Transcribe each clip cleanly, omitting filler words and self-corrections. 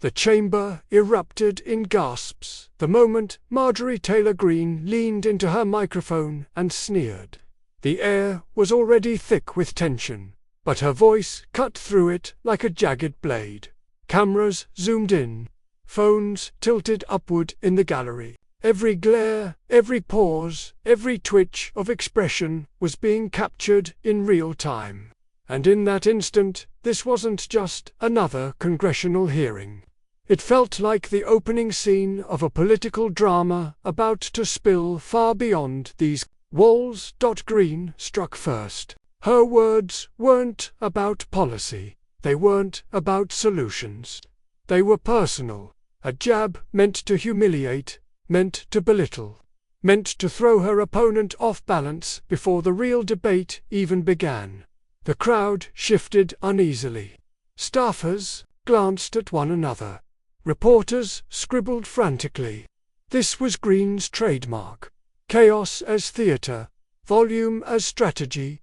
The chamber erupted in gasps the moment Marjorie Taylor Greene leaned into her microphone and sneered. The air was already thick with tension, but her voice cut through it like a jagged blade. Cameras zoomed in, phones tilted upward in the gallery. Every glare, every pause, every twitch of expression was being captured in real time. And in that instant, this wasn't just another congressional hearing. It felt like the opening scene of a political drama about to spill far beyond these walls. Greene struck first. Her words weren't about policy. They weren't about solutions. They were personal. A jab meant to humiliate, meant to belittle, meant to throw her opponent off balance before the real debate even began. The crowd shifted uneasily. Staffers glanced at one another. Reporters scribbled frantically. This was Greene's trademark. Chaos as theatre, volume as strategy,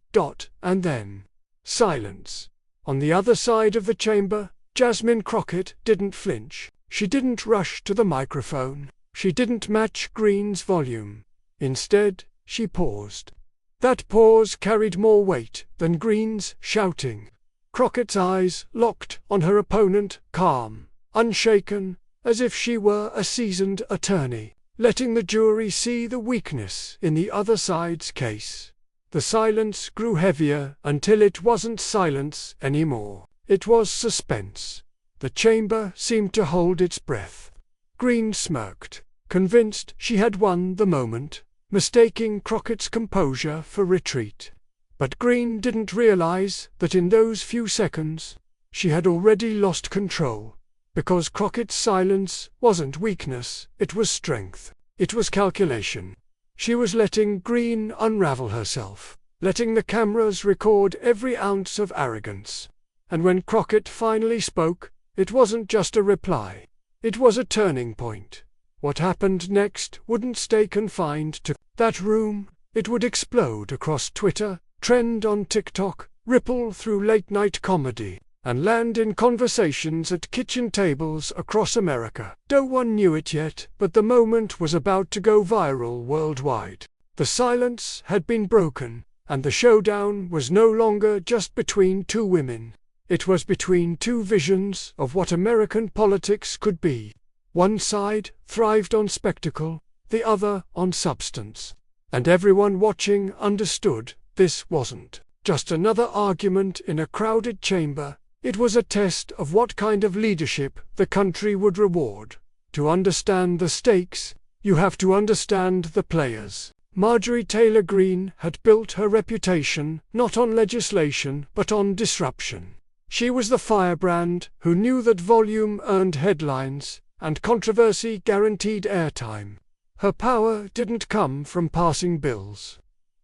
and then silence. On the other side of the chamber, Jasmine Crockett didn't flinch. She didn't rush to the microphone. She didn't match Greene's volume. Instead, she paused. That pause carried more weight than Greene's shouting. Crockett's eyes locked on her opponent, calm, unshaken, as if she were a seasoned attorney, letting the jury see the weakness in the other side's case. The silence grew heavier until it wasn't silence anymore. It was suspense. The chamber seemed to hold its breath. Greene smirked, convinced she had won the moment, mistaking Crockett's composure for retreat. But Greene didn't realize that in those few seconds, she had already lost control. Because Crockett's silence wasn't weakness, it was strength. It was calculation. She was letting Greene unravel herself, letting the cameras record every ounce of arrogance. And when Crockett finally spoke, it wasn't just a reply. It was a turning point. What happened next wouldn't stay confined to that room. It would explode across Twitter, trend on TikTok, ripple through late-night comedy, and land in conversations at kitchen tables across America. No one knew it yet, but the moment was about to go viral worldwide. The silence had been broken, and the showdown was no longer just between two women. It was between two visions of what American politics could be. One side thrived on spectacle, the other on substance. And everyone watching understood this wasn't just another argument in a crowded chamber. It was a test of what kind of leadership the country would reward. To understand the stakes, you have to understand the players. Marjorie Taylor Greene had built her reputation not on legislation but on disruption. She was the firebrand who knew that volume earned headlines and controversy guaranteed airtime. Her power didn't come from passing bills.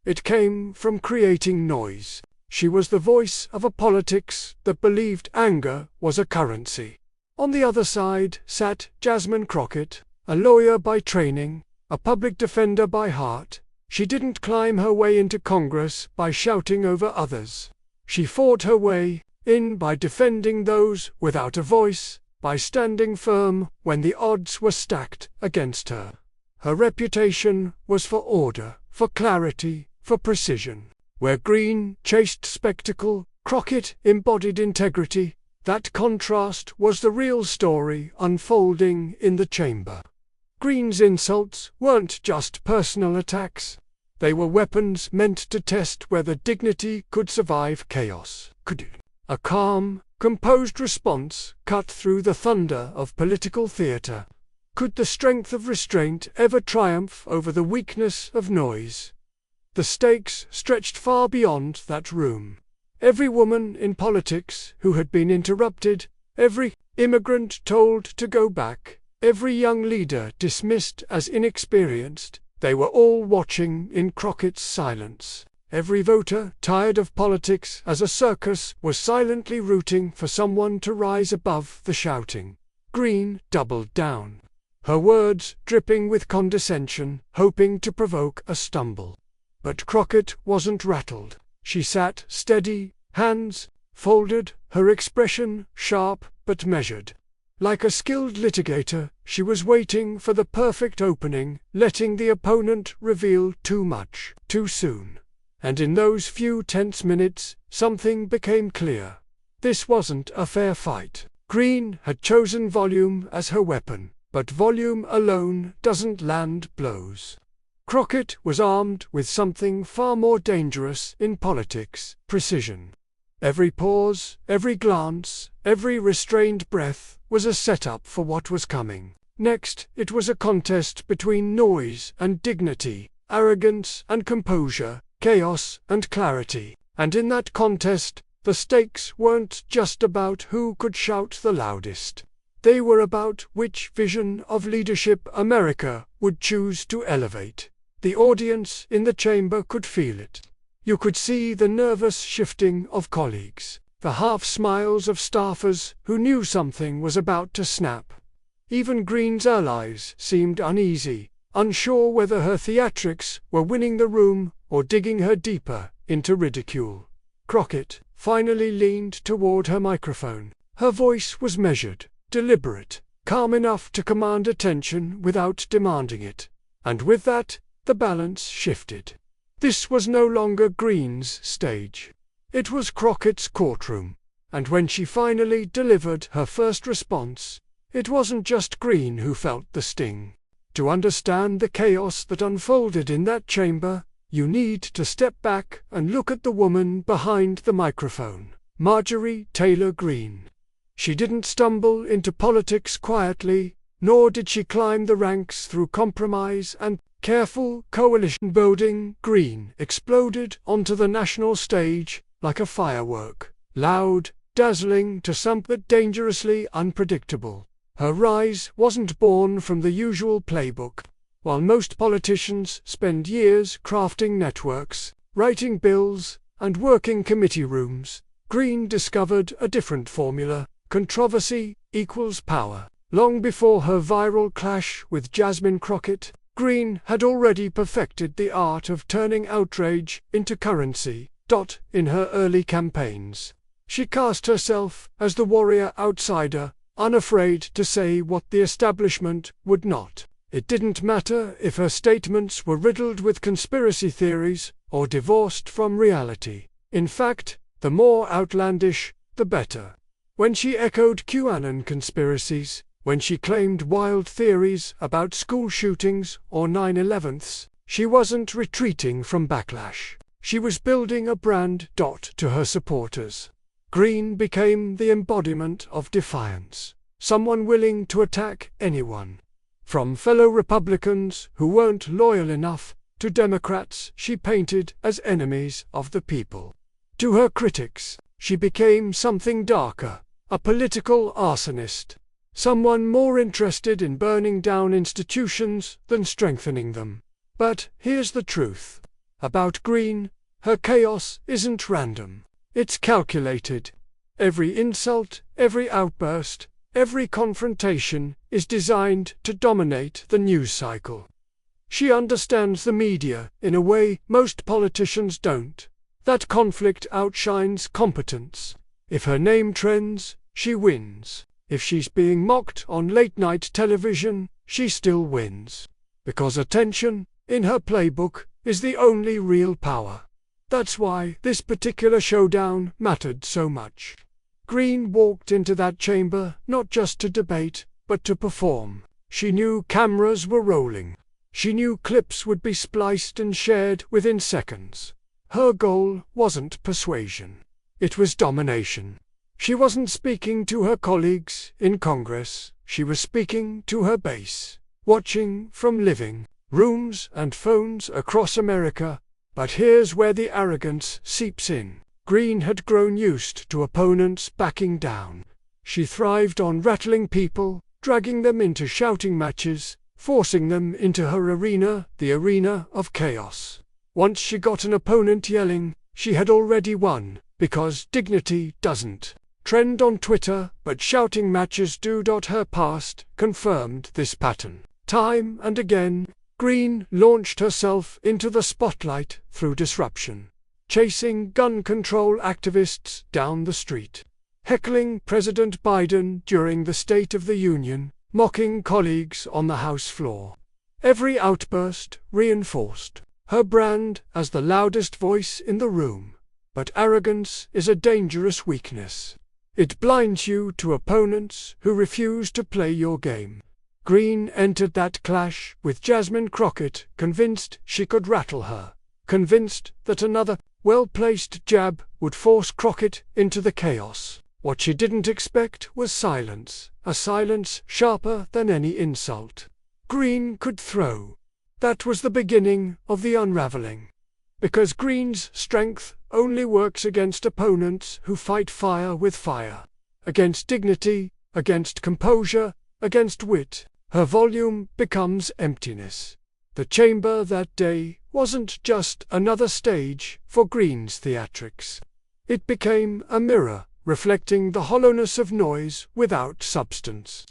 It came from creating noise. She was the voice of a politics that believed anger was a currency. On the other side sat Jasmine Crockett, a lawyer by training, a public defender by heart. She didn't climb her way into Congress by shouting over others. She fought her way in by defending those without a voice, by standing firm when the odds were stacked against her. Her reputation was for order, for clarity, for precision. Where Greene chased spectacle, Crockett embodied integrity. That contrast was the real story unfolding in the chamber. Greene's insults weren't just personal attacks. They were weapons meant to test whether dignity could survive chaos. A calm, composed response cut through the thunder of political theatre. Could the strength of restraint ever triumph over the weakness of noise? The stakes stretched far beyond that room. Every woman in politics who had been interrupted, every immigrant told to go back, every young leader dismissed as inexperienced, they were all watching in Crockett's silence. Every voter, tired of politics as a circus, was silently rooting for someone to rise above the shouting. Greene doubled down, her words dripping with condescension, hoping to provoke a stumble. But Crockett wasn't rattled. She sat steady, hands folded, her expression sharp but measured. Like a skilled litigator, she was waiting for the perfect opening, letting the opponent reveal too much, too soon. And in those few tense minutes, something became clear. This wasn't a fair fight. Greene had chosen volume as her weapon, but volume alone doesn't land blows. Crockett was armed with something far more dangerous in politics: precision. Every pause, every glance, every restrained breath was a setup for what was coming. Next, it was a contest between noise and dignity, arrogance and composure, chaos and clarity. And in that contest, the stakes weren't just about who could shout the loudest. They were about which vision of leadership America would choose to elevate. The audience in the chamber could feel it. You could see the nervous shifting of colleagues, the half-smiles of staffers who knew something was about to snap. Even Greene's allies seemed uneasy, unsure whether her theatrics were winning the room or digging her deeper into ridicule. Crockett finally leaned toward her microphone. Her voice was measured, deliberate, calm enough to command attention without demanding it. And with that, the balance shifted. This was no longer Greene's stage. It was Crockett's courtroom. And when she finally delivered her first response, it wasn't just Greene who felt the sting. To understand the chaos that unfolded in that chamber, you need to step back and look at the woman behind the microphone, Marjorie Taylor Greene. She didn't stumble into politics quietly, nor did she climb the ranks through compromise and careful coalition building. Greene exploded onto the national stage like a firework, loud, dazzling to some, but dangerously unpredictable. Her rise wasn't born from the usual playbook. While most politicians spend years crafting networks, writing bills, and working committee rooms, Greene discovered a different formula: controversy equals power. Long before her viral clash with Jasmine Crockett, Greene had already perfected the art of turning outrage into currency. In her early campaigns, she cast herself as the warrior outsider, unafraid to say what the establishment would not. It didn't matter if her statements were riddled with conspiracy theories or divorced from reality. In fact, the more outlandish, the better. When she echoed QAnon conspiracies, when she claimed wild theories about school shootings or 9/11s, she wasn't retreating from backlash. She was building a brand. To her supporters, Greene became the embodiment of defiance, someone willing to attack anyone. From fellow Republicans who weren't loyal enough, to Democrats she painted as enemies of the people. To her critics, she became something darker, a political arsonist, someone more interested in burning down institutions than strengthening them. But here's the truth about Greene: her chaos isn't random. It's calculated. Every insult, every outburst, every confrontation is designed to dominate the news cycle. She understands the media in a way most politicians don't. That conflict outshines competence. If her name trends, she wins. If she's being mocked on late-night television, she still wins. Because attention, in her playbook, is the only real power. That's why this particular showdown mattered so much. Greene walked into that chamber not just to debate, but to perform. She knew cameras were rolling. She knew clips would be spliced and shared within seconds. Her goal wasn't persuasion. It was domination. She wasn't speaking to her colleagues in Congress. She was speaking to her base, watching from living rooms and phones across America. But here's where the arrogance seeps in. Greene had grown used to opponents backing down. She thrived on rattling people, dragging them into shouting matches, forcing them into her arena, the arena of chaos. Once she got an opponent yelling, she had already won, because dignity doesn't trend on Twitter, but shouting matches do. Her past confirmed this pattern. Time and again, Greene launched herself into the spotlight through disruption, chasing gun control activists down the street, heckling President Biden during the State of the Union, mocking colleagues on the House floor. Every outburst reinforced her brand as the loudest voice in the room. But arrogance is a dangerous weakness. It blinds you to opponents who refuse to play your game. Greene entered that clash with Jasmine Crockett, convinced she could rattle her, convinced that another well-placed jab would force Crockett into the chaos. What she didn't expect was silence, a silence sharper than any insult. Greene could throw. That was the beginning of the unraveling. Because Greene's strength only works against opponents who fight fire with fire. Against dignity, against composure, against wit, her volume becomes emptiness. The chamber that day wasn't just another stage for Greene's theatrics. It became a mirror, reflecting the hollowness of noise without substance.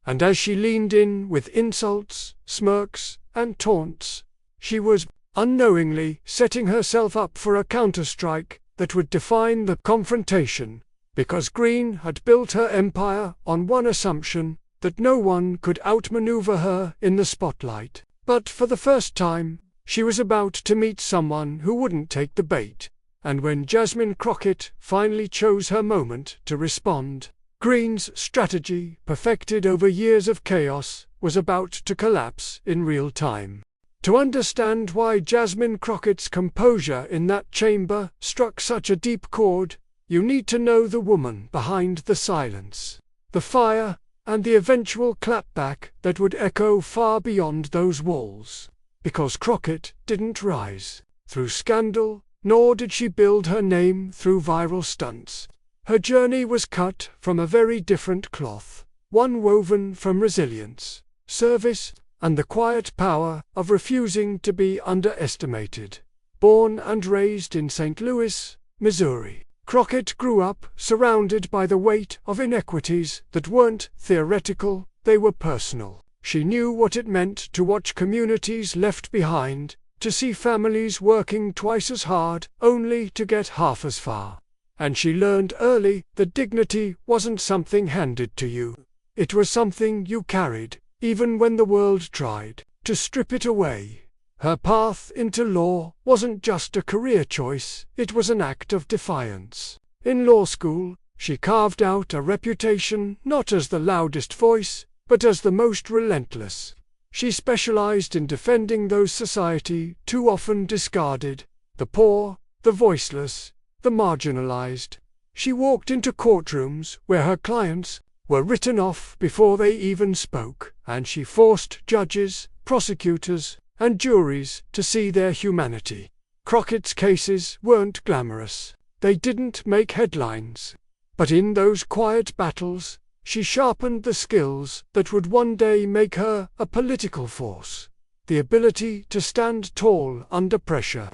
And as she leaned in with insults, smirks, and taunts, she was unknowingly setting herself up for a counterstrike that would define the confrontation, because Greene had built her empire on one assumption, that no one could outmaneuver her in the spotlight. But for the first time, she was about to meet someone who wouldn't take the bait, and when Jasmine Crockett finally chose her moment to respond, Greene's strategy, perfected over years of chaos, was about to collapse in real time. To understand why Jasmine Crockett's composure in that chamber struck such a deep chord, you need to know the woman behind the silence, the fire, and the eventual clapback that would echo far beyond those walls. Because Crockett didn't rise through scandal, nor did she build her name through viral stunts. Her journey was cut from a very different cloth, one woven from resilience, service, and the quiet power of refusing to be underestimated. Born and raised in St. Louis, Missouri, Crockett grew up surrounded by the weight of inequities that weren't theoretical, they were personal. She knew what it meant to watch communities left behind, to see families working twice as hard, only to get half as far. And she learned early that dignity wasn't something handed to you. It was something you carried, even when the world tried to strip it away. Her path into law wasn't just a career choice, it was an act of defiance. In law school, she carved out a reputation not as the loudest voice, but as the most relentless. She specialized in defending those society too often discarded, the poor, the voiceless, the marginalized. She walked into courtrooms where her clients were written off before they even spoke, and she forced judges, prosecutors, and juries to see their humanity. Crockett's cases weren't glamorous. They didn't make headlines. But in those quiet battles, she sharpened the skills that would one day make her a political force. The ability to stand tall under pressure,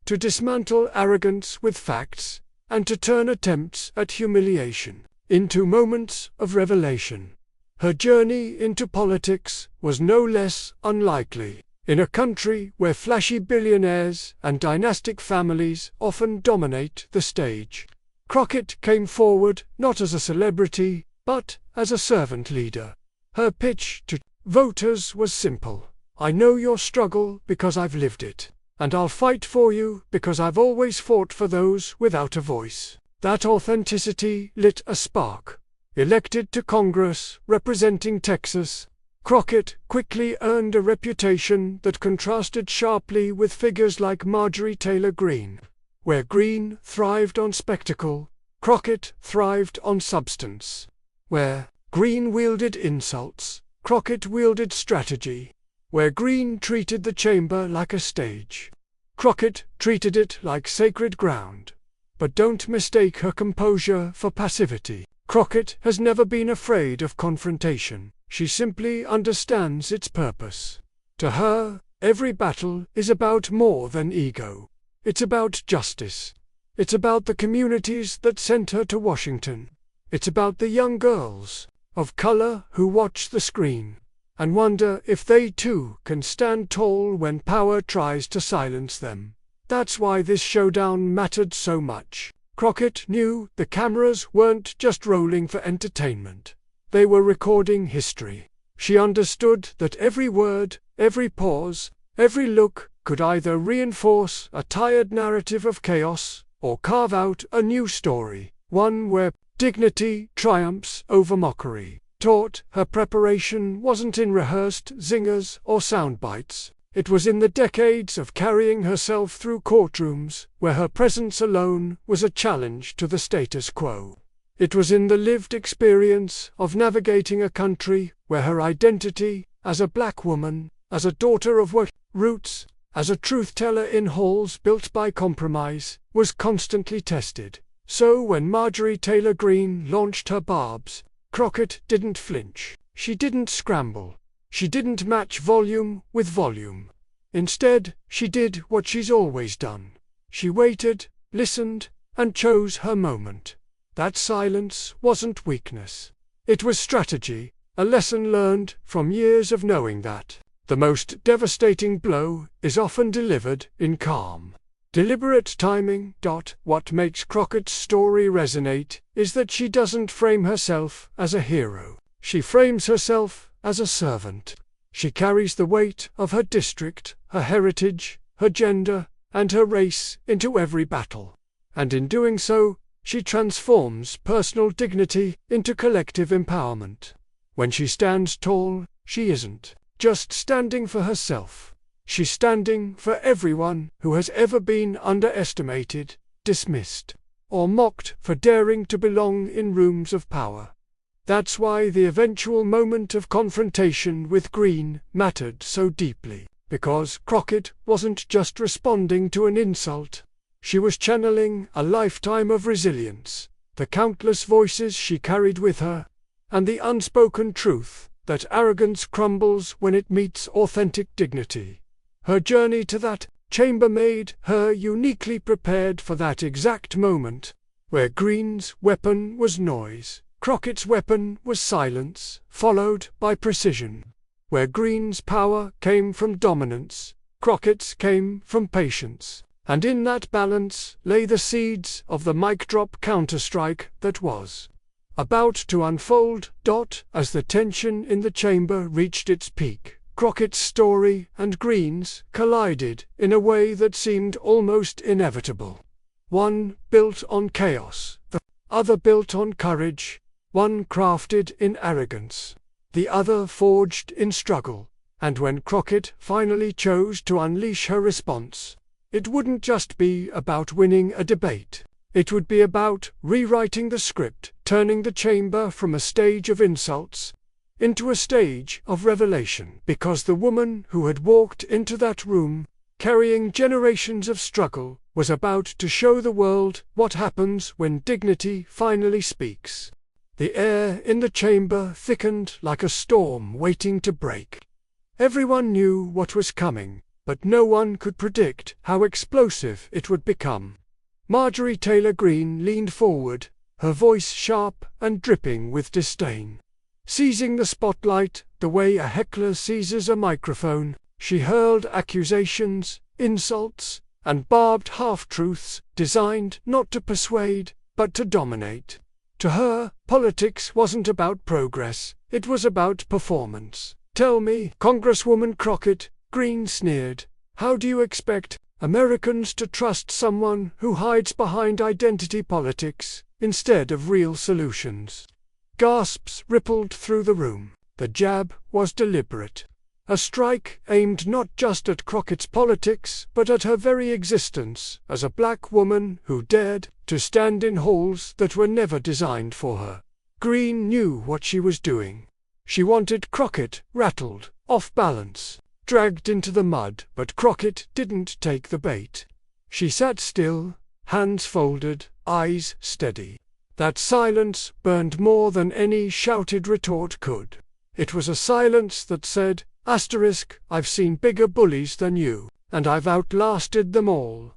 to dismantle arrogance with facts, and to turn attempts at humiliation into moments of revelation. Her journey into politics was no less unlikely. In a country where flashy billionaires and dynastic families often dominate the stage, Crockett came forward not as a celebrity, but as a servant leader. Her pitch to voters was simple. I know your struggle because I've lived it, and I'll fight for you because I've always fought for those without a voice. That authenticity lit a spark. Elected to Congress representing Texas, Crockett quickly earned a reputation that contrasted sharply with figures like Marjorie Taylor Greene. Where Greene thrived on spectacle, Crockett thrived on substance. Where Greene wielded insults, Crockett wielded strategy. Where Greene treated the chamber like a stage, Crockett treated it like sacred ground. But don't mistake her composure for passivity. Crockett has never been afraid of confrontation. She simply understands its purpose. To her, every battle is about more than ego. It's about justice. It's about the communities that sent her to Washington. It's about the young girls of color who watch the screen and wonder if they too can stand tall when power tries to silence them. That's why this showdown mattered so much. Crockett knew the cameras weren't just rolling for entertainment. They were recording history. She understood that every word, every pause, every look could either reinforce a tired narrative of chaos or carve out a new story, one where dignity triumphs over mockery. Taught her preparation wasn't in rehearsed zingers or sound bites. It was in the decades of carrying herself through courtrooms where her presence alone was a challenge to the status quo. It was in the lived experience of navigating a country where her identity as a black woman, as a daughter of working roots, as a truth-teller in halls built by compromise, was constantly tested. So when Marjorie Taylor Greene launched her barbs, Crockett didn't flinch. She didn't scramble. She didn't match volume with volume. Instead, she did what she's always done. She waited, listened, and chose her moment. That silence wasn't weakness. It was strategy, a lesson learned from years of knowing that the most devastating blow is often delivered in calm, deliberate timing. What makes Crockett's story resonate is that she doesn't frame herself as a hero. She frames herself as a servant. She carries the weight of her district, her heritage, her gender, and her race into every battle. And in doing so, she transforms personal dignity into collective empowerment. When she stands tall, she isn't just standing for herself. She's standing for everyone who has ever been underestimated, dismissed, or mocked for daring to belong in rooms of power. That's why the eventual moment of confrontation with Greene mattered so deeply, because Crockett wasn't just responding to an insult. She was channeling a lifetime of resilience, the countless voices she carried with her, and the unspoken truth that arrogance crumbles when it meets authentic dignity. Her journey to that chamber made her uniquely prepared for that exact moment, where Greene's weapon was noise, Crockett's weapon was silence, followed by precision. Where Greene's power came from dominance, Crockett's came from patience. And in that balance lay the seeds of the mic-drop counterstrike that was about to unfold. As the tension in the chamber reached its peak, Crockett's story and Greene's collided in a way that seemed almost inevitable. One built on chaos, the other built on courage, one crafted in arrogance, the other forged in struggle. And when Crockett finally chose to unleash her response, it wouldn't just be about winning a debate. It would be about rewriting the script, turning the chamber from a stage of insults into a stage of revelation. Because the woman who had walked into that room, carrying generations of struggle, was about to show the world what happens when dignity finally speaks. The air in the chamber thickened like a storm waiting to break. Everyone knew what was coming, but no one could predict how explosive it would become. Marjorie Taylor Greene leaned forward, her voice sharp and dripping with disdain. Seizing the spotlight the way a heckler seizes a microphone, she hurled accusations, insults, and barbed half-truths designed not to persuade, but to dominate. To her, politics wasn't about progress, it was about performance. "Tell me, Congresswoman Crockett," Greene sneered, "how do you expect Americans to trust someone who hides behind identity politics instead of real solutions?" Gasps rippled through the room. The jab was deliberate. A strike aimed not just at Crockett's politics, but at her very existence as a black woman who dared to stand in halls that were never designed for her. Greene knew what she was doing. She wanted Crockett rattled, off balance, dragged into the mud, but Crockett didn't take the bait. She sat still, hands folded, eyes steady. That silence burned more than any shouted retort could. It was a silence that said, "I've seen bigger bullies than you, and I've outlasted them all."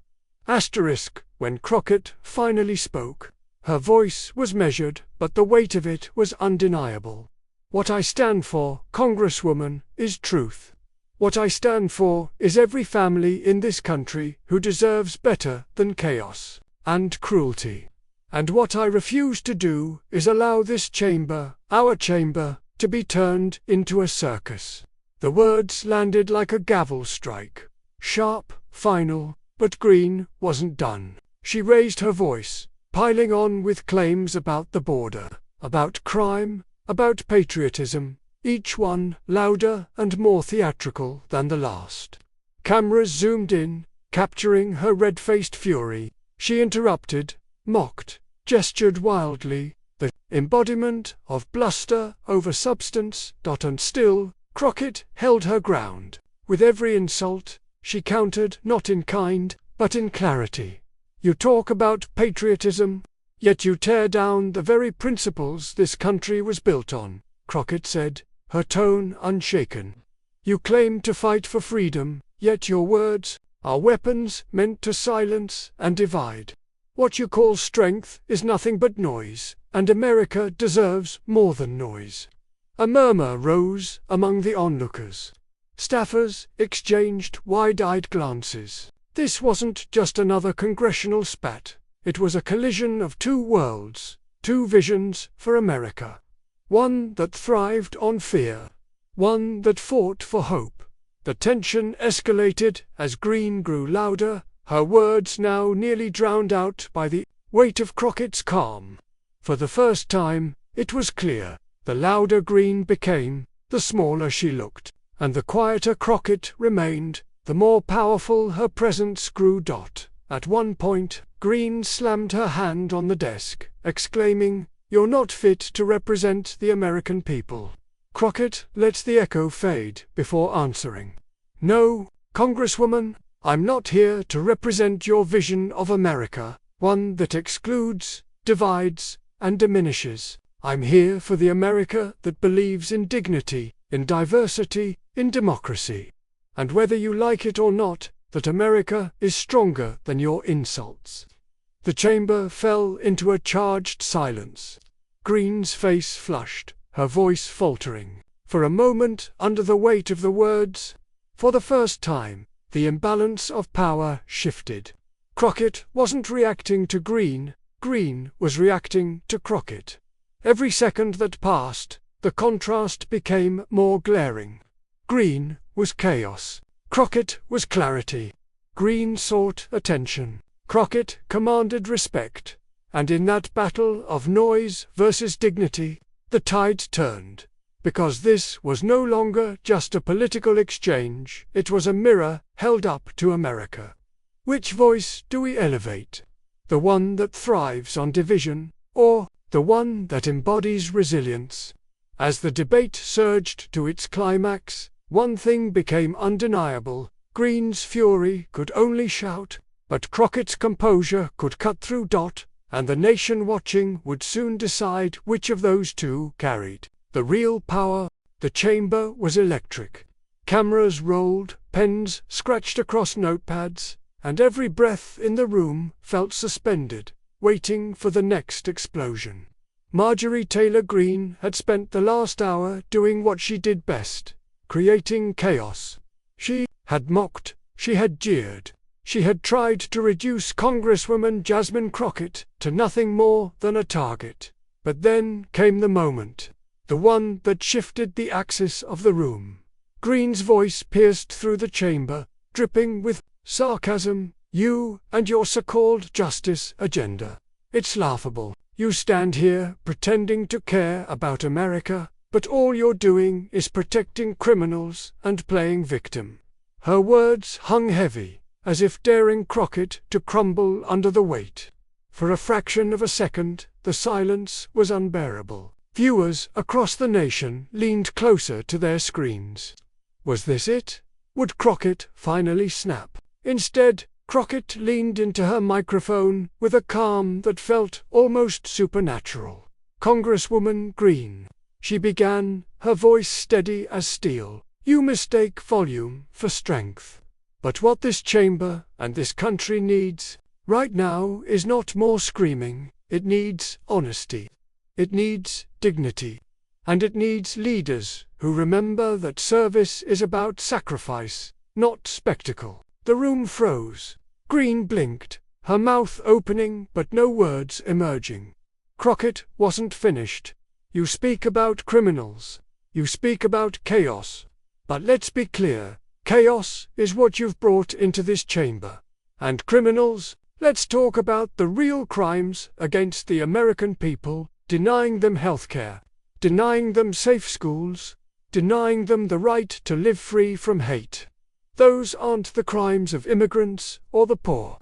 When Crockett finally spoke, her voice was measured, but the weight of it was undeniable. "What I stand for, Congresswoman, is truth. What I stand for is every family in this country who deserves better than chaos and cruelty." And what I refuse to do is allow this chamber, our chamber, to be turned into a circus." The words landed like a gavel strike. Sharp, final, but Greene wasn't done. She raised her voice, piling on with claims about the border, about crime, about patriotism, each one louder and more theatrical than the last. Cameras zoomed in, capturing her red-faced fury. She interrupted, mocked, gestured wildly, the embodiment of bluster over substance. And still, Crockett held her ground. With every insult, she countered not in kind, but in clarity. "You talk about patriotism, yet you tear down the very principles this country was built on," Crockett said, her tone unshaken. "You claim to fight for freedom, yet your words are weapons meant to silence and divide. What you call strength is nothing but noise, and America deserves more than noise." A murmur rose among the onlookers. Staffers exchanged wide-eyed glances. This wasn't just another congressional spat. It was a collision of two worlds, two visions for America. One that thrived on fear, one that fought for hope. The tension escalated as Greene grew louder, her words now nearly drowned out by the weight of Crockett's calm. For the first time, it was clear, the louder Greene became, the smaller she looked, and the quieter Crockett remained, the more powerful her presence grew. At one point, Greene slammed her hand on the desk, exclaiming, "You're not fit to represent the American people." Crockett let the echo fade before answering. "No, Congresswoman, I'm not here to represent your vision of America, one that excludes, divides, and diminishes. I'm here for the America that believes in dignity, in diversity, in democracy. And whether you like it or not, that America is stronger than your insults." The chamber fell into a charged silence. Greene's face flushed, her voice faltering. For a moment, under the weight of the words, for the first time, the imbalance of power shifted. Crockett wasn't reacting to Greene, Greene was reacting to Crockett. Every second that passed, the contrast became more glaring. Greene was chaos. Crockett was clarity. Greene sought attention. Crockett commanded respect. And in that battle of noise versus dignity, the tide turned. Because this was no longer just a political exchange, it was a mirror held up to America. Which voice do we elevate? The one that thrives on division, or the one that embodies resilience? As the debate surged to its climax, one thing became undeniable. Greene's fury could only shout, but Crockett's composure could cut through. And the nation watching would soon decide which of those two carried the real power. The chamber was electric. Cameras rolled, pens scratched across notepads, and every breath in the room felt suspended, waiting for the next explosion. Marjorie Taylor Greene had spent the last hour doing what she did best, creating chaos. She had mocked, she had jeered, she had tried to reduce Congresswoman Jasmine Crockett to nothing more than a target. But then came the moment, the one that shifted the axis of the room. Greene's voice pierced through the chamber, dripping with sarcasm. "You and your so-called justice agenda. It's laughable. You stand here pretending to care about America, but all you're doing is protecting criminals and playing victim." Her words hung heavy, as if daring Crockett to crumble under the weight. For a fraction of a second, the silence was unbearable. Viewers across the nation leaned closer to their screens. Was this it? Would Crockett finally snap? Instead, Crockett leaned into her microphone with a calm that felt almost supernatural. "Congresswoman Greene," she began, her voice steady as steel, "you mistake volume for strength. But what this chamber and this country needs right now is not more screaming. It needs honesty. It needs dignity. And it needs leaders who remember that service is about sacrifice, not spectacle." The room froze. Greene blinked, her mouth opening but no words emerging. Crockett wasn't finished. You speak about criminals. You speak about chaos. But let's be clear, chaos is what you've brought into this chamber. And criminals, let's talk about the real crimes against the American people, denying them health care, denying them safe schools, denying them the right to live free from hate. Those aren't the crimes of immigrants or the poor.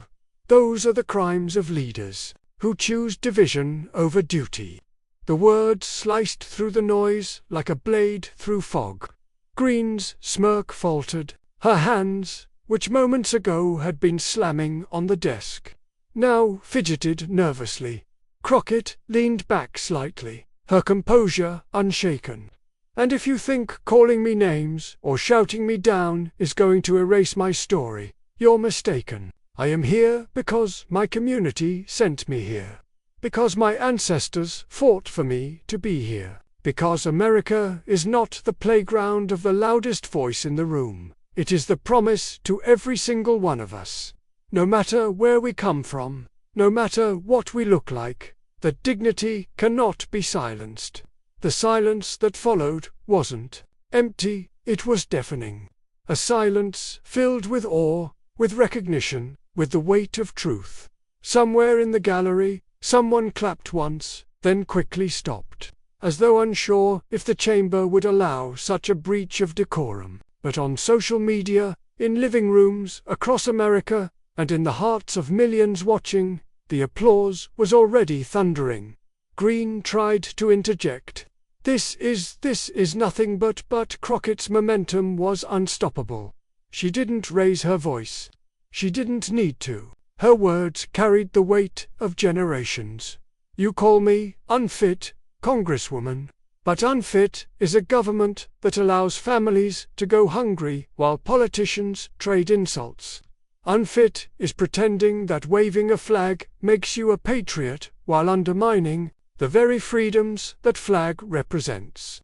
Those are the crimes of leaders who choose division over duty. The words sliced through the noise like a blade through fog. Greene's smirk faltered. Her hands, which moments ago had been slamming on the desk, now fidgeted nervously. Crockett leaned back slightly, her composure unshaken. "And if you think calling me names or shouting me down is going to erase my story, you're mistaken. I am here because my community sent me here. Because my ancestors fought for me to be here. Because America is not the playground of the loudest voice in the room. It is the promise to every single one of us, no matter where we come from, no matter what we look like, that dignity cannot be silenced." The silence that followed wasn't empty, it was deafening. A silence filled with awe, with recognition, with the weight of truth. Somewhere in the gallery, someone clapped once, then quickly stopped, as though unsure if the chamber would allow such a breach of decorum. But on social media, in living rooms across America, and in the hearts of millions watching, the applause was already thundering. Greene tried to interject. This is nothing but Crockett's momentum was unstoppable. She didn't raise her voice. She didn't need to. Her words carried the weight of generations. "You call me unfit, Congresswoman. But unfit is a government that allows families to go hungry while politicians trade insults. Unfit is pretending that waving a flag makes you a patriot while undermining the very freedoms that flag represents.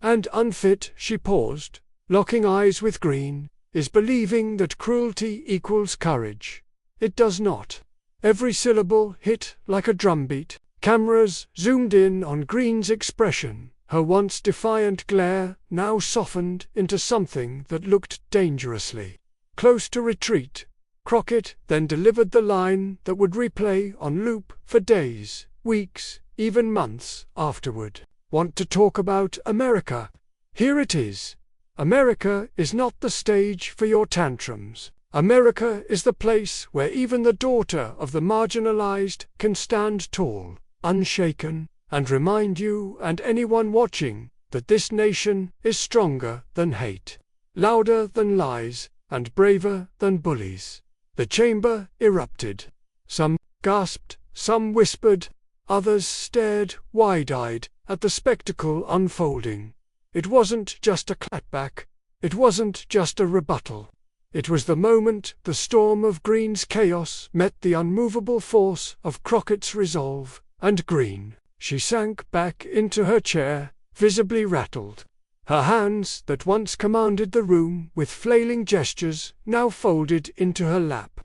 And unfit," she paused, locking eyes with Greene, "is believing that cruelty equals courage. It does not." Every syllable hit like a drumbeat. Cameras zoomed in on Greene's expression, her once defiant glare now softened into something that looked dangerously close to retreat. Crockett then delivered the line that would replay on loop for days, weeks, even months afterward. "Want to talk about America? Here it is. America is not the stage for your tantrums. America is the place where even the daughter of the marginalized can stand tall, unshaken, and remind you and anyone watching that this nation is stronger than hate, louder than lies, and braver than bullies." The chamber erupted. Some gasped, some whispered, others stared wide-eyed at the spectacle unfolding. It wasn't just a clapback. It wasn't just a rebuttal. It was the moment the storm of Greene's chaos met the unmovable force of Crockett's resolve, and Greene. She sank back into her chair, visibly rattled. Her hands that once commanded the room with flailing gestures now folded into her lap.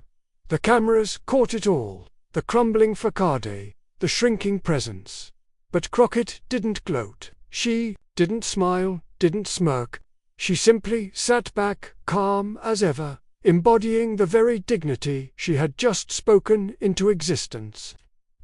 The cameras caught it all, the crumbling facade, the shrinking presence. But Crockett didn't gloat. She didn't smile, didn't smirk. She simply sat back, calm as ever, embodying the very dignity she had just spoken into existence.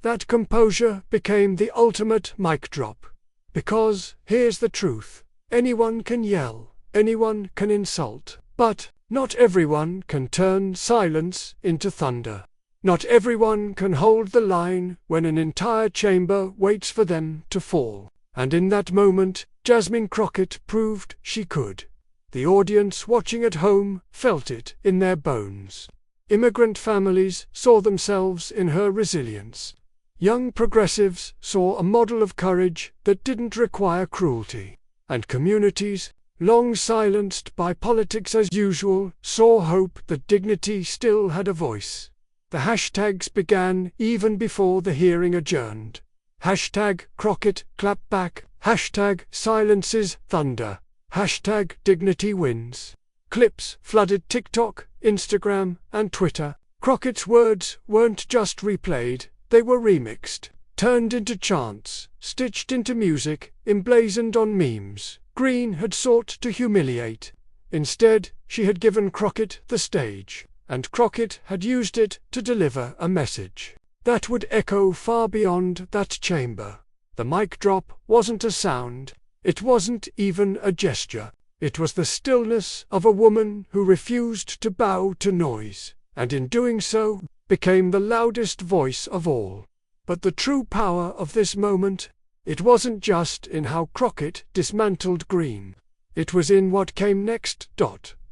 That composure became the ultimate mic drop. Because, here's the truth, anyone can yell, anyone can insult, but not everyone can turn silence into thunder. Not everyone can hold the line when an entire chamber waits for them to fall. And in that moment, Jasmine Crockett proved she could. The audience watching at home felt it in their bones. Immigrant families saw themselves in her resilience. Young progressives saw a model of courage that didn't require cruelty. And communities, long silenced by politics as usual, saw hope that dignity still had a voice. The hashtags began even before the hearing adjourned. Hashtag Crockett clap back, hashtag silences thunder, hashtag dignity wins. Clips flooded TikTok, Instagram, and Twitter. Crockett's words weren't just replayed, they were remixed, turned into chants, stitched into music, emblazoned on memes. Greene had sought to humiliate. Instead, she had given Crockett the stage, and Crockett had used it to deliver a message that would echo far beyond that chamber. The mic drop wasn't a sound, it wasn't even a gesture. It was the stillness of a woman who refused to bow to noise, and in doing so, became the loudest voice of all. But the true power of this moment, it wasn't just in how Crockett dismantled Greene. It was in what came next.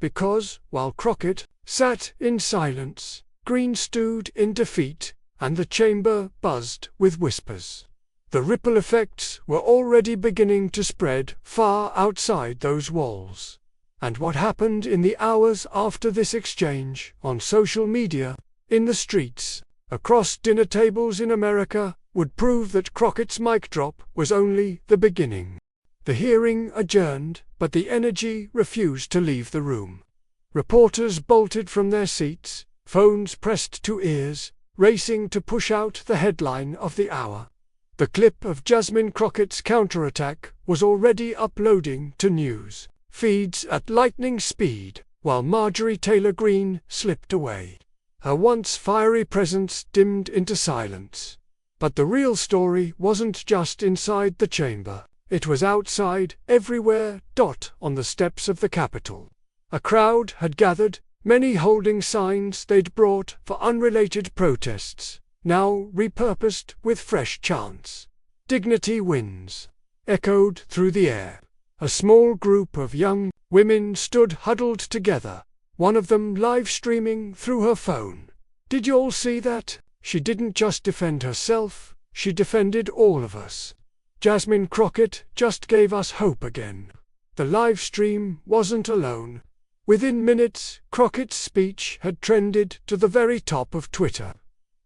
Because, while Crockett sat in silence, Greene stewed in defeat, and the chamber buzzed with whispers. The ripple effects were already beginning to spread far outside those walls. And what happened in the hours after this exchange, on social media, in the streets, across dinner tables in America, would prove that Crockett's mic drop was only the beginning. The hearing adjourned, but the energy refused to leave the room. Reporters bolted from their seats, phones pressed to ears, racing to push out the headline of the hour. The clip of Jasmine Crockett's counterattack was already uploading to news feeds at lightning speed, while Marjorie Taylor Greene slipped away. Her once fiery presence dimmed into silence. But the real story wasn't just inside the chamber. It was outside, everywhere. On the steps of the Capitol. A crowd had gathered, many holding signs they'd brought for unrelated protests, now repurposed with fresh chants. "Dignity wins," echoed through the air. A small group of young women stood huddled together, one of them live streaming through her phone. "Did you all see that? She didn't just defend herself, she defended all of us. Jasmine Crockett just gave us hope again." The live stream wasn't alone. Within minutes, Crockett's speech had trended to the very top of Twitter.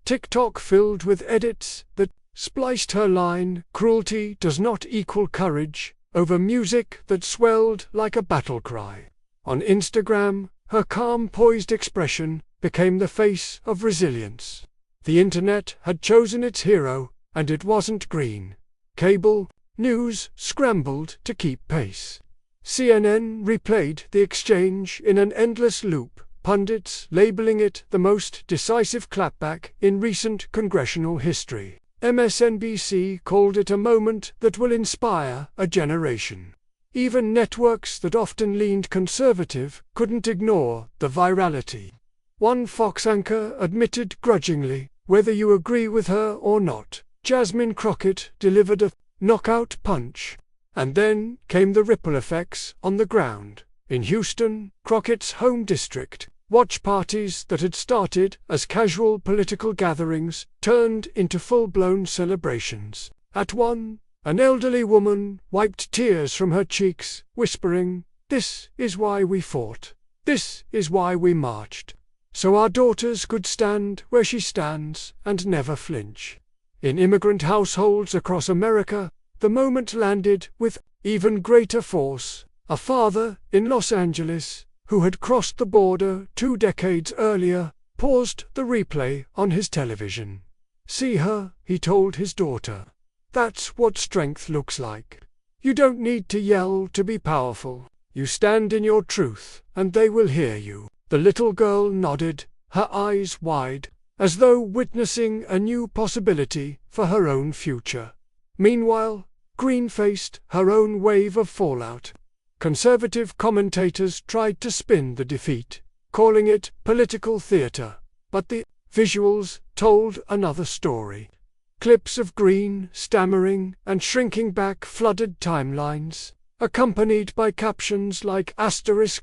TikTok filled with edits that spliced her line, "Cruelty does not equal courage," over music that swelled like a battle cry. On Instagram, her calm, poised expression became the face of resilience. The internet had chosen its hero, and it wasn't Greene. Cable news scrambled to keep pace. CNN replayed the exchange in an endless loop, pundits labeling it the most decisive clapback in recent congressional history. MSNBC called it a moment that will inspire a generation. Even networks that often leaned conservative couldn't ignore the virality. One Fox anchor admitted grudgingly, whether you agree with her or not, Jasmine Crockett delivered a knockout punch. And then came the ripple effects on the ground. In Houston, Crockett's home district, watch parties that had started as casual political gatherings turned into full-blown celebrations. At one, an elderly woman wiped tears from her cheeks, whispering, "This is why we fought. This is why we marched. So our daughters could stand where she stands and never flinch." In immigrant households across America, the moment landed with even greater force. A father in Los Angeles, who had crossed the border 2 decades earlier, paused the replay on his television. "See her," he told his daughter. "That's what strength looks like. You don't need to yell to be powerful. You stand in your truth, and they will hear you." The little girl nodded, her eyes wide, as though witnessing a new possibility for her own future. Meanwhile, Greene faced her own wave of fallout. Conservative commentators tried to spin the defeat, calling it political theater, but the visuals told another story. Clips of Greene stammering and shrinking back flooded timelines, accompanied by captions like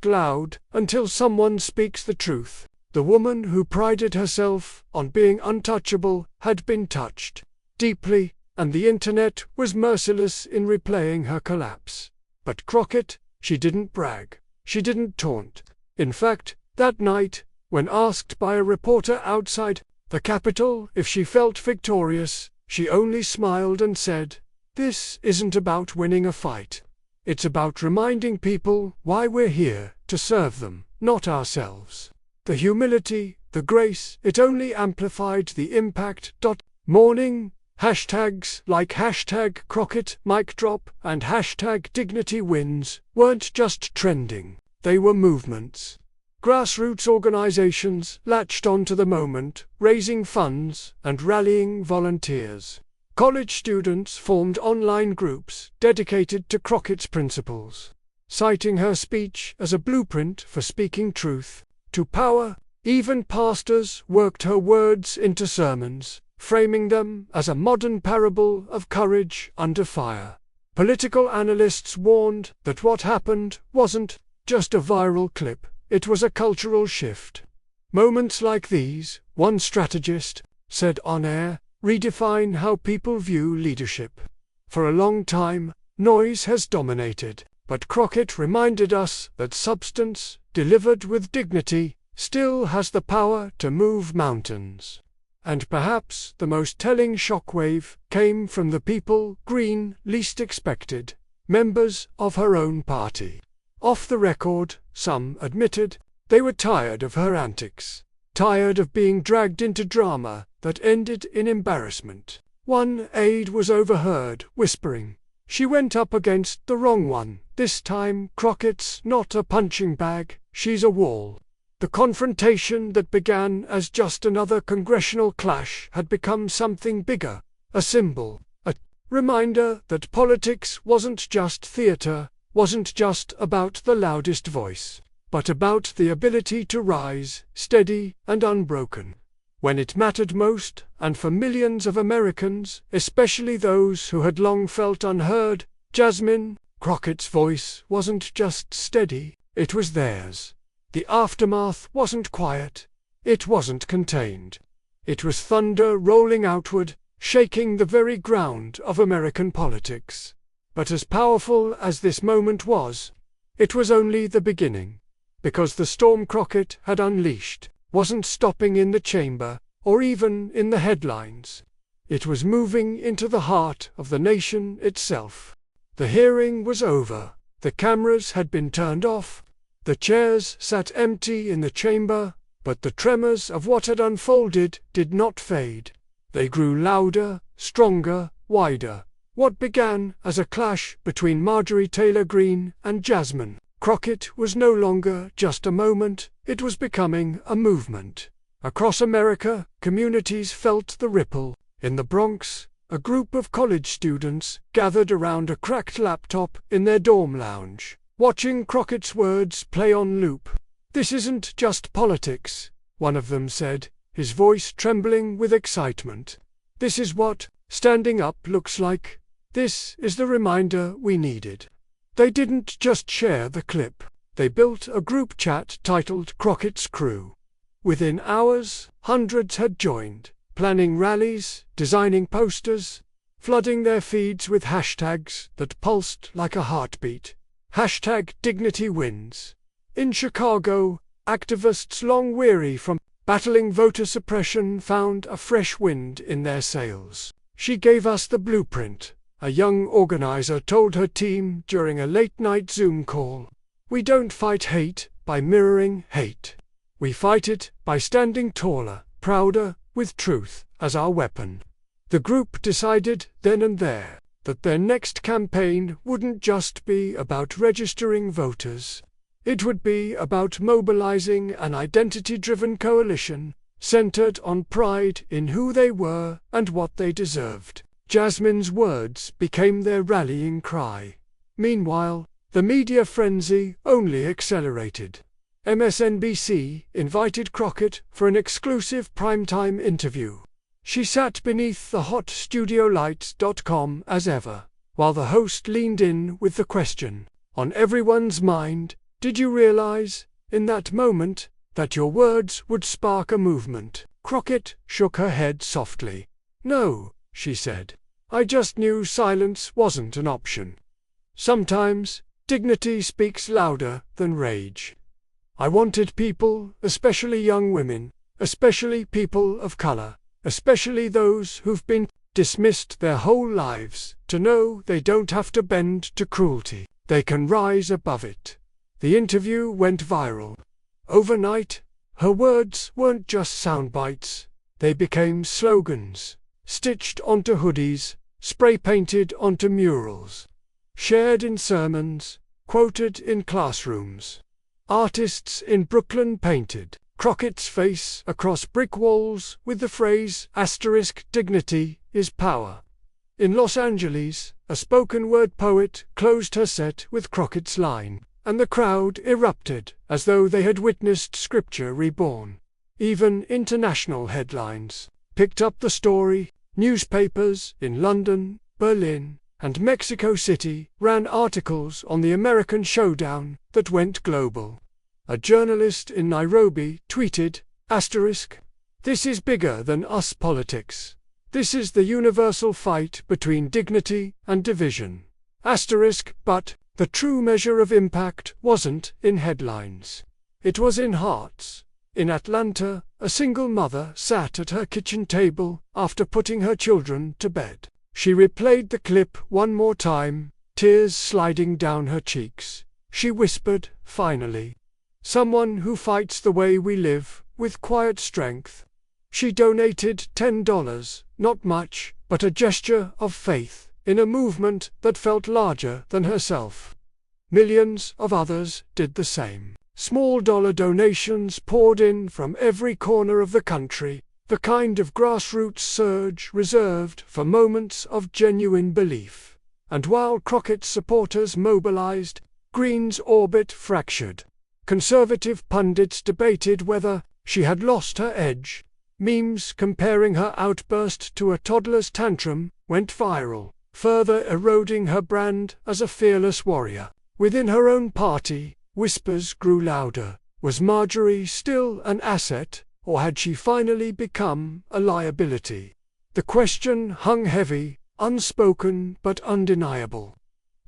*loud until someone speaks the truth. The woman who prided herself on being untouchable had been touched deeply, and the internet was merciless in replaying her collapse. But Crockett, she didn't brag, she didn't taunt. In fact, that night, when asked by a reporter outside the Capitol if she felt victorious, she only smiled and said, "This isn't about winning a fight. It's about reminding people why we're here, to serve them, not ourselves." The humility, the grace, it only amplified the impact. Morning hashtags like hashtag Crockett mic drop and hashtag dignity wins weren't just trending, they were movements. Grassroots organizations latched onto the moment, raising funds and rallying volunteers. College students formed online groups dedicated to Crockett's principles, citing her speech as a blueprint for speaking truth to power. Even pastors worked her words into sermons, framing them as a modern parable of courage under fire. Political analysts warned that what happened wasn't just a viral clip, it was a cultural shift. Moments like these, one strategist said on air, redefine how people view leadership. For a long time, noise has dominated, but Crockett reminded us that substance, delivered with dignity, still has the power to move mountains. And perhaps the most telling shockwave came from the people Greene least expected, members of her own party. Off the record, some admitted they were tired of her antics, tired of being dragged into drama that ended in embarrassment. One aide was overheard whispering, "She went up against the wrong one. This time Crockett's not a punching bag, she's a wall." The confrontation that began as just another congressional clash had become something bigger, a symbol, a reminder that politics wasn't just theater, wasn't just about the loudest voice, but about the ability to rise, steady and unbroken, when it mattered most, and for millions of Americans, especially those who had long felt unheard. Jasmine Crockett's voice wasn't just steady, it was theirs. The aftermath wasn't quiet, it wasn't contained. It was thunder rolling outward, shaking the very ground of American politics. But as powerful as this moment was, it was only the beginning, because the storm Crockett had unleashed wasn't stopping in the chamber, or even in the headlines. It was moving into the heart of the nation itself. The hearing was over, the cameras had been turned off, the chairs sat empty in the chamber, but the tremors of what had unfolded did not fade. They grew louder, stronger, wider. What began as a clash between Marjorie Taylor Greene and Jasmine Crockett was no longer just a moment, it was becoming a movement. Across America, communities felt the ripple. In the Bronx, a group of college students gathered around a cracked laptop in their dorm lounge, watching Crockett's words play on loop. "This isn't just politics," one of them said, his voice trembling with excitement. "This is what standing up looks like. This is the reminder we needed." They didn't just share the clip. They built a group chat titled Crockett's Crew. Within hours, hundreds had joined, planning rallies, designing posters, flooding their feeds with hashtags that pulsed like a heartbeat. Hashtag dignity wins. In Chicago, activists long weary from battling voter suppression found a fresh wind in their sails. "She gave us the blueprint," a young organizer told her team during a late-night Zoom call. "We don't fight hate by mirroring hate. We fight it by standing taller, prouder, with truth as our weapon." The group decided then and there that their next campaign wouldn't just be about registering voters. It would be about mobilizing an identity-driven coalition centered on pride in who they were and what they deserved. Jasmine's words became their rallying cry. Meanwhile, the media frenzy only accelerated. MSNBC invited Crockett for an exclusive primetime interview. She sat beneath the hot studio lights. As ever, while the host leaned in with the question on everyone's mind, "Did you realize, in that moment, that your words would spark a movement?" Crockett shook her head softly. "No," she said. "I just knew silence wasn't an option. Sometimes, dignity speaks louder than rage. I wanted people, especially young women, especially people of color, especially those who've been dismissed their whole lives, to know they don't have to bend to cruelty. They can rise above it." The interview went viral. Overnight, Her words weren't just sound bites, they became slogans, stitched onto hoodies, spray-painted onto murals, shared in sermons, quoted in classrooms. Artists in Brooklyn painted Crockett's face across brick walls with the phrase "dignity is power." In Los Angeles, a spoken-word poet closed her set with Crockett's line, and the crowd erupted as though they had witnessed scripture reborn. Even international headlines picked up the story. Newspapers in London, Berlin, and Mexico City ran articles on the American Showdown that went global. A journalist in Nairobi tweeted, "This is bigger than us politics. This is the universal fight between dignity and division." But the true measure of impact wasn't in headlines. It was in hearts. In Atlanta, a single mother sat at her kitchen table after putting her children to bed. She replayed the clip one more time, tears sliding down her cheeks. She whispered, finally, "Someone who fights the way we live, with quiet strength." She donated $10, not much, but a gesture of faith, in a movement that felt larger than herself. Millions of others did the same. Small dollar donations poured in from every corner of the country, the kind of grassroots surge reserved for moments of genuine belief. And while Crockett's supporters mobilized, Greene's orbit fractured. Conservative pundits debated whether she had lost her edge. Memes comparing her outburst to a toddler's tantrum went viral, further eroding her brand as a fearless warrior. Within her own party, whispers grew louder. Was Marjorie still an asset, or had she finally become a liability? The question hung heavy, unspoken but undeniable,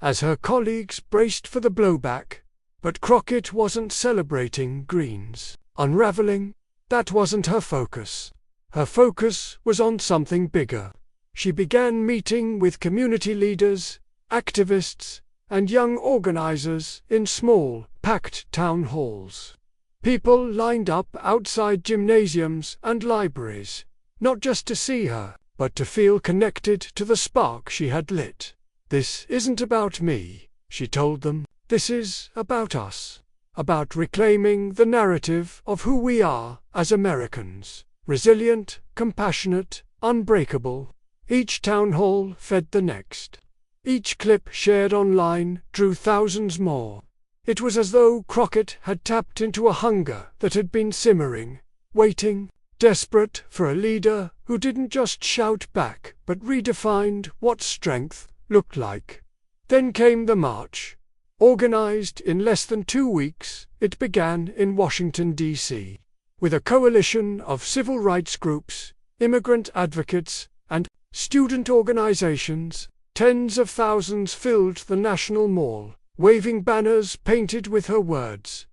as her colleagues braced for the blowback. But Crockett wasn't celebrating Greene's unraveling. That wasn't her focus. Her focus was on something bigger. She began meeting with community leaders, activists, and young organizers in small, packed town halls. People lined up outside gymnasiums and libraries, not just to see her, but to feel connected to the spark she had lit. "This isn't about me," she told them. "This is about us. About reclaiming the narrative of who we are as Americans. Resilient, compassionate, unbreakable." Each town hall fed the next. Each clip shared online drew thousands more. It was as though Crockett had tapped into a hunger that had been simmering, waiting, desperate for a leader who didn't just shout back but redefined what strength looked like. Then came the march. Organized in less than 2 weeks, it began in Washington, D.C., with a coalition of civil rights groups, immigrant advocates, and student organizations. Tens of thousands filled the National Mall, waving banners painted with her words,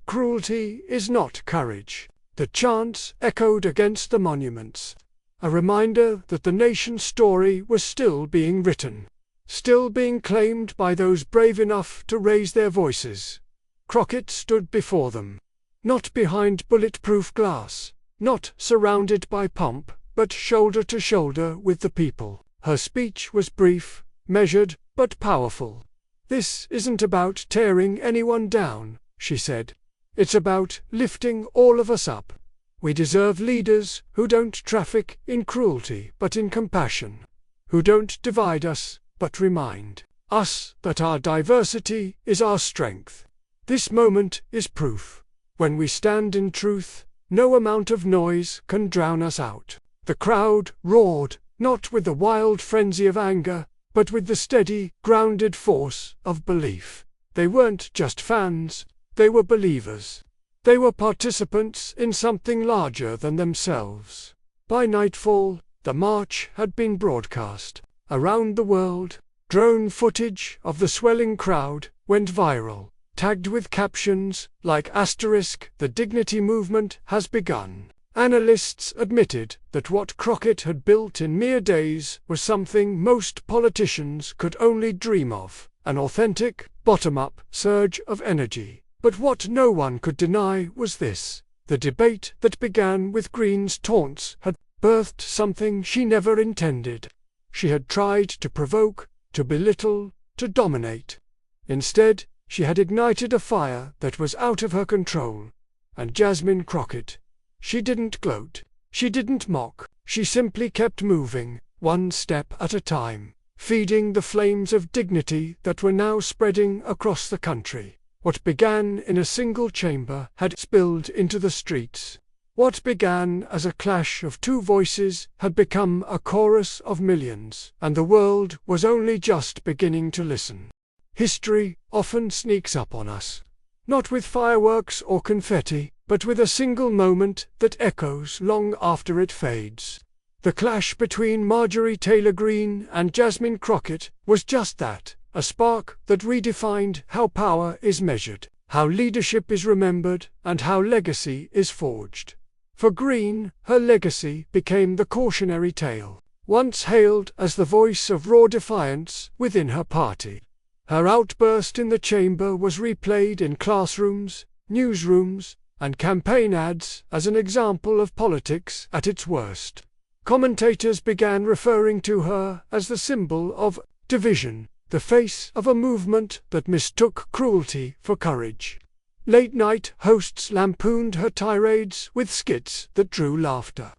"Cruelty is not courage." The chants echoed against the monuments, a reminder that the nation's story was still being written, still being claimed by those brave enough to raise their voices. Crockett stood before them, not behind bulletproof glass, not surrounded by pomp, but shoulder to shoulder with the people. Her speech was brief, measured, but powerful. "This isn't about tearing anyone down," she said. "It's about lifting all of us up. We deserve leaders who don't traffic in cruelty but in compassion, who don't divide us but remind us that our diversity is our strength. This moment is proof. When we stand in truth, no amount of noise can drown us out." The crowd roared, not with the wild frenzy of anger, but with the steady, grounded force of belief. They weren't just fans, they were believers. They were participants in something larger than themselves. By nightfall, the march had been broadcast around the world. Drone footage of the swelling crowd went viral, tagged with captions like "The dignity movement has begun." Analysts admitted that what Crockett had built in mere days was something most politicians could only dream of, an authentic, bottom-up surge of energy. But what no one could deny was this: the debate that began with Greene's taunts had birthed something she never intended. She had tried to provoke, to belittle, to dominate. Instead, she had ignited a fire that was out of her control. And Jasmine Crockett, she didn't gloat, she didn't mock, she simply kept moving, one step at a time, feeding the flames of dignity that were now spreading across the country. What began in a single chamber had spilled into the streets. What began as a clash of two voices had become a chorus of millions, and the world was only just beginning to listen. History often sneaks up on us, not with fireworks or confetti, but with a single moment that echoes long after it fades. The clash between Marjorie Taylor Greene and Jasmine Crockett was just that, a spark that redefined how power is measured, how leadership is remembered, and how legacy is forged. For Greene, her legacy became the cautionary tale, once hailed as the voice of raw defiance within her party. Her outburst in the chamber was replayed in classrooms, newsrooms, and campaign ads as an example of politics at its worst. Commentators began referring to her as the symbol of division, the face of a movement that mistook cruelty for courage. Late-night hosts lampooned her tirades with skits that drew laughter.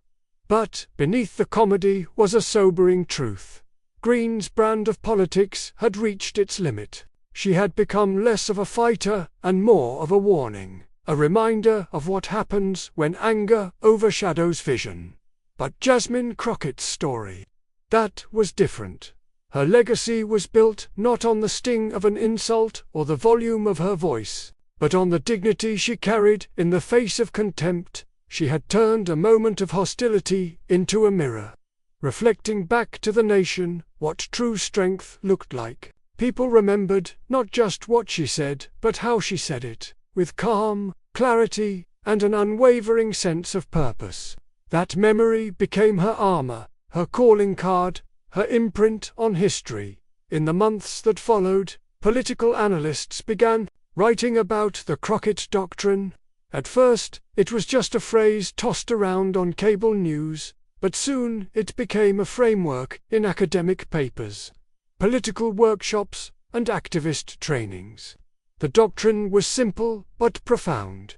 But beneath the comedy was a sobering truth. Greene's brand of politics had reached its limit. She had become less of a fighter and more of a warning, a reminder of what happens when anger overshadows vision. But Jasmine Crockett's story, that was different. Her legacy was built not on the sting of an insult or the volume of her voice, but on the dignity she carried in the face of contempt. She had turned a moment of hostility into a mirror, reflecting back to the nation what true strength looked like. People remembered not just what she said, but how she said it, with calm, clarity, and an unwavering sense of purpose. That memory became her armor, her calling card, her imprint on history. In the months that followed, political analysts began writing about the Crockett Doctrine. At first, it was just a phrase tossed around on cable news, but soon it became a framework in academic papers, political workshops, and activist trainings. The doctrine was simple but profound.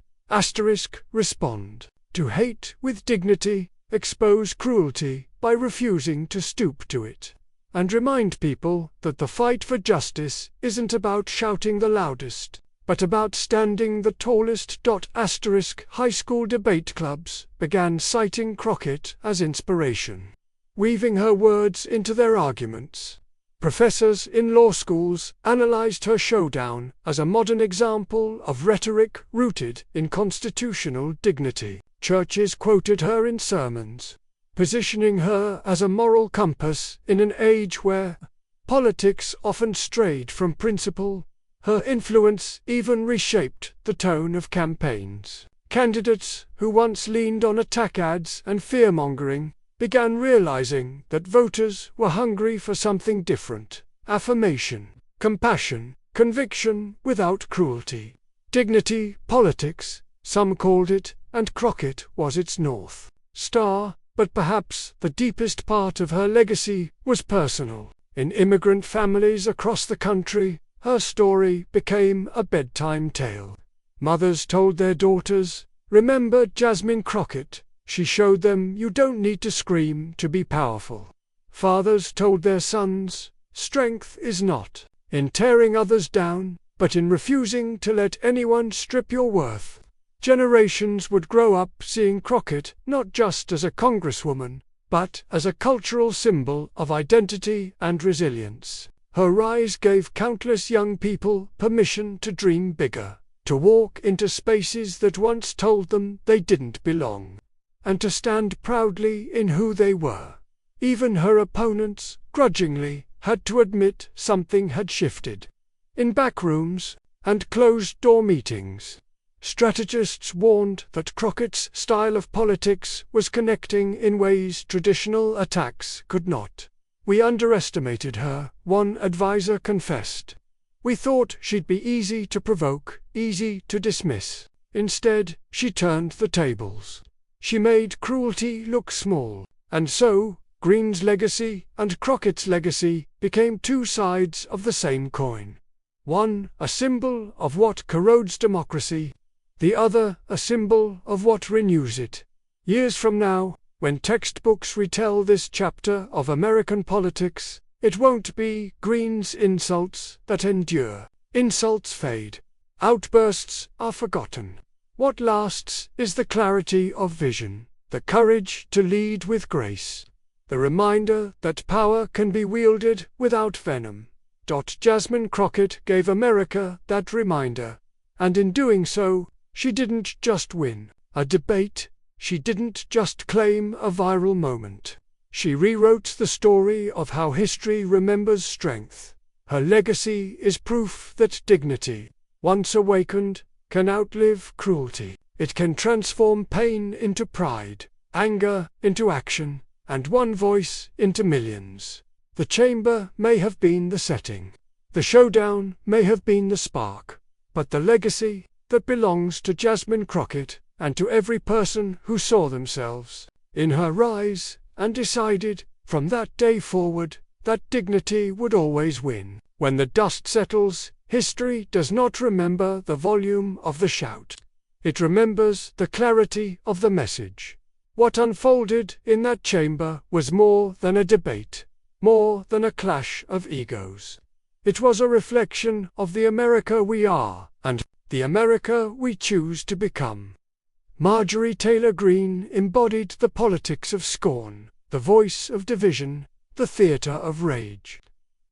Respond to hate with dignity, expose cruelty by refusing to stoop to it, and remind people that the fight for justice isn't about shouting the loudest, but about standing the tallest. High school debate clubs began citing Crockett as inspiration, weaving her words into their arguments. Professors in law schools analyzed her Showdown as a modern example of rhetoric rooted in constitutional dignity. Churches quoted her in sermons, positioning her as a moral compass in an age where politics often strayed from principle. Her influence even reshaped the tone of campaigns. Candidates who once leaned on attack ads and fear-mongering began realizing that voters were hungry for something different: affirmation, compassion, conviction without cruelty. Dignity politics, some called it, and Crockett was its North Star. But perhaps the deepest part of her legacy was personal. In immigrant families across the country, her story became a bedtime tale. Mothers told their daughters, "Remember Jasmine Crockett, she showed them you don't need to scream to be powerful." Fathers told their sons, "Strength is not in tearing others down, but in refusing to let anyone strip your worth." Generations would grow up seeing Crockett not just as a congresswoman, but as a cultural symbol of identity and resilience. Her rise gave countless young people permission to dream bigger, to walk into spaces that once told them they didn't belong, and to stand proudly in who they were. Even her opponents, grudgingly, had to admit something had shifted. In backrooms and closed-door meetings, strategists warned that Crockett's style of politics was connecting in ways traditional attacks could not. "We underestimated her," one advisor confessed. We thought she'd be easy to provoke, easy to dismiss. Instead, she turned the tables. She made cruelty look small, and so Greene's legacy and Crockett's legacy became two sides of the same coin. One a symbol of what corrodes democracy, the other a symbol of what renews it. Years from now, when textbooks retell this chapter of American politics, it won't be Greene's insults that endure. Insults fade. Outbursts are forgotten. What lasts is the clarity of vision, the courage to lead with grace, the reminder that power can be wielded without venom. Jasmine Crockett gave America that reminder, and in doing so, she didn't just win a debate, she didn't just claim a viral moment. She rewrote the story of how history remembers strength. Her legacy is proof that dignity, once awakened, can outlive cruelty. It can transform pain into pride, anger into action, and one voice into millions. The chamber may have been the setting. The showdown may have been the spark. But the legacy that belongs to Jasmine Crockett and to every person who saw themselves in her rise and decided, from that day forward, that dignity would always win. When the dust settles, history does not remember the volume of the shout. It remembers the clarity of the message. What unfolded in that chamber was more than a debate, more than a clash of egos. It was a reflection of the America we are, and the America we choose to become. Marjorie Taylor Greene embodied the politics of scorn, the voice of division, the theater of rage.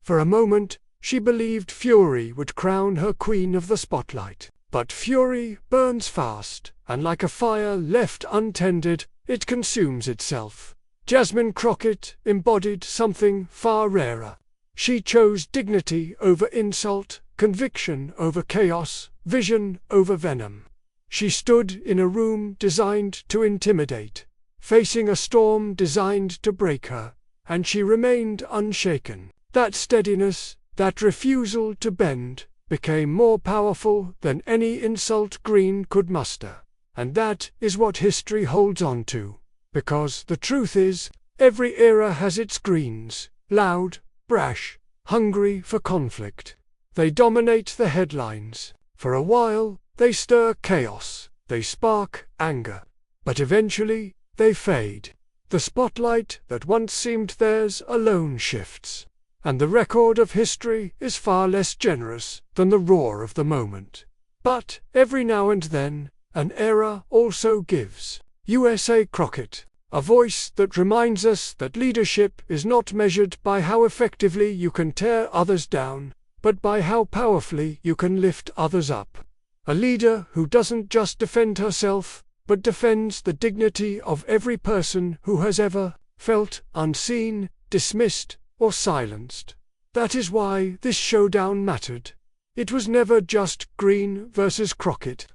For a moment, she believed fury would crown her queen of the spotlight. But fury burns fast, and like a fire left untended, it consumes itself. Jasmine Crockett embodied something far rarer. She chose dignity over insult, conviction over chaos, vision over venom. She stood in a room designed to intimidate, facing a storm designed to break her, and she remained unshaken. That steadiness, that refusal to bend, became more powerful than any insult Greene could muster. And that is what history holds on to. Because the truth is, every era has its Greenes, loud, brash, hungry for conflict. They dominate the headlines. For a while, they stir chaos, they spark anger. But eventually, they fade. The spotlight that once seemed theirs alone shifts. And the record of history is far less generous than the roar of the moment. But, every now and then, an era also gives USA Crockett, a voice that reminds us that leadership is not measured by how effectively you can tear others down, but by how powerfully you can lift others up. A leader who doesn't just defend herself, but defends the dignity of every person who has ever felt unseen, dismissed, or silenced. That is why this showdown mattered. It was never just Greene versus Crockett.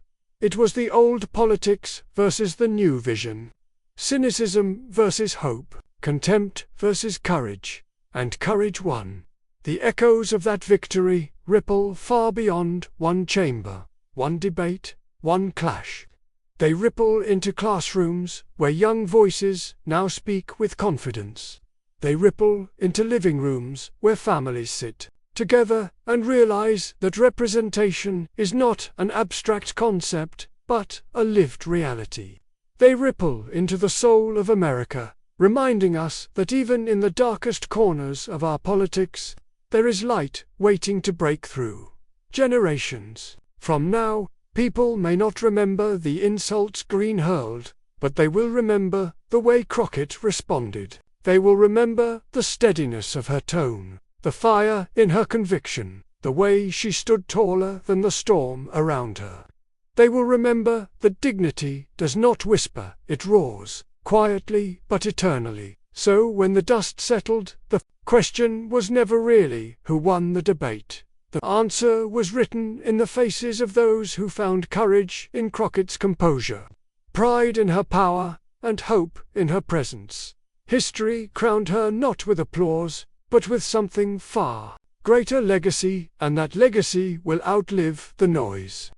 It was the old politics versus the new vision. Cynicism versus hope. Contempt versus courage. And courage won. The echoes of that victory ripple far beyond one chamber, one debate, one clash. They ripple into classrooms where young voices now speak with confidence. They ripple into living rooms where families sit together and realize that representation is not an abstract concept, but a lived reality. They ripple into the soul of America, reminding us that even in the darkest corners of our politics, there is light waiting to break through. Generations from now, people may not remember the insults Greene hurled, but they will remember the way Crockett responded. They will remember the steadiness of her tone, the fire in her conviction, the way she stood taller than the storm around her. They will remember that dignity does not whisper, it roars, quietly but eternally. So when the dust settled, the question was never really who won the debate. The answer was written in the faces of those who found courage in Crockett's composure, pride in her power, and hope in her presence. History crowned her not with applause, but with something far greater legacy, and that legacy will outlive the noise.